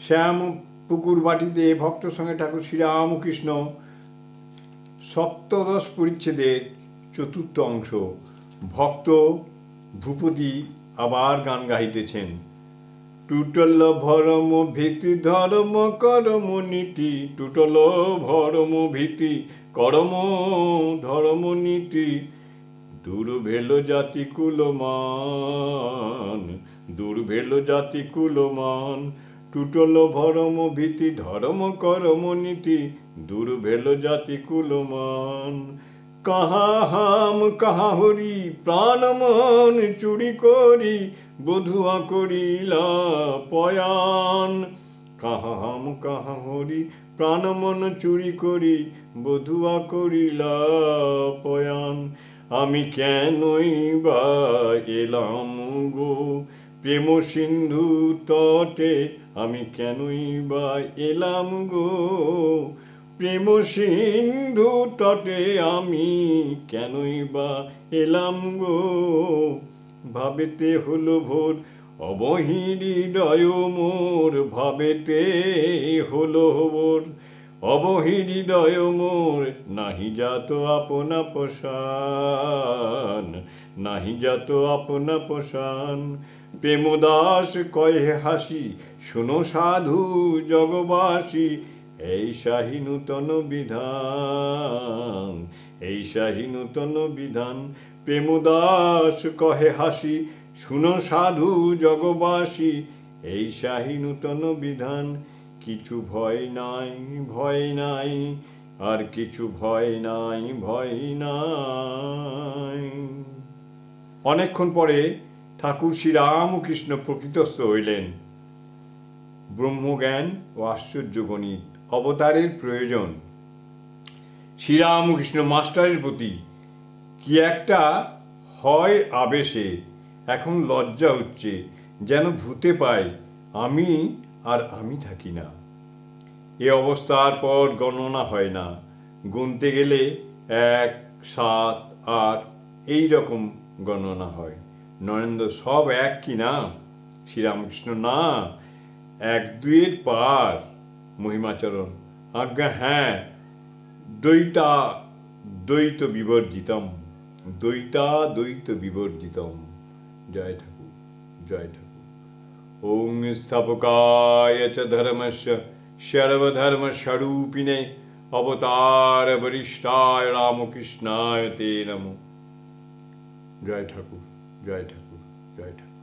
শ্যাম পুকুর বাটিতে ভক্ত সঙ্গে ঠাকুর শ্রীরামকৃষ্ণ সপ্তদশ পরিচ্ছেদের চতুর্থ অংশ। ভক্ত ভূপতি আবার গান গাইতেছেন। টুটল ভরম ভীতি ধর্ম করম নীতি, টুটল ভরম ভীতি করম ধর্ম নীতি, দূর ভেল জাতি কুলমান, দূর ভেল জাতি কুলমান। টুটল ভরম ভীতি ধর্ম করম নীতি, দূর ভেল জাতি কুলমান। কাহা হাম কাহা হরি প্রাণ মন চুরি করি, বধুয়া করিলা পয়ান। কাহা হাম কাহা হরি প্রাণ মন চুরি করি, বধুয়া করিলা পয়ান। আমি কেনই বা এলাম গো প্রেম সিন্ধু তটে, আমি কেনই বা এলাম গো প্রেম সিন্ধু তটে, আমি কেনই বা এলাম গো। ভাবেতে হলো ভোর অবহির হৃদয় মোর, ভাবেতে হলো ভোর অবহির হৃদয় মোর। নাহি যাত আপনা পশান, নাহি যাত আপনা পশান। প্রেমদাস কয়ে হাসি শোনো সাধু জগবাসী, এই শাহী নূতন বিধান, এই শাহী নূতন বিধান। প্রেমদাস কহে হাসি শুনো সাধু জগবাসী, এই শাহী নূতন বিধান। কিছু ভয় নাই ভয় নাই, আর কিছু ভয় নাই ভয় নাই। অনেকক্ষণ পরে ঠাকুর শ্রীরামকৃষ্ণ প্রকৃতস্থ হইলেন। ব্রহ্মজ্ঞান ও আশ্চর্য গণিত, অবতারের প্রয়োজন। শ্রীরামকৃষ্ণ মাস্টারের প্রতি কি একটা হয় আবেশে, এখন লজ্জা হচ্ছে, যেন ভূতে পায় আমি আর আমি থাকি না। এ অবস্থার পর গণনা হয় না, গুনতে গেলে 1, 7, 8 এই রকম গণনা হয়। নরেন্দ্র সব এক কি না? শ্রীরামকৃষ্ণ না, 1, 2 পার। মহিমাচরণ আজ্ঞা হ্যাঁ, দ্বৈতা দ্বৈত বিবর্জিতম, দ্বৈতা দ্বৈত বিবর্জিতম। জয় ঠাকুর, জয় ঠাকুর। ওং স্থাপকায় চ ধর্মস্য সর্বধর্মস্বরূপিণে অবতার বরিষ্ঠায় রামকৃষ্ণায় তে নমঃ। জয় ঠাকুর, জয় ঠাকুর, জয় ঠাকুর।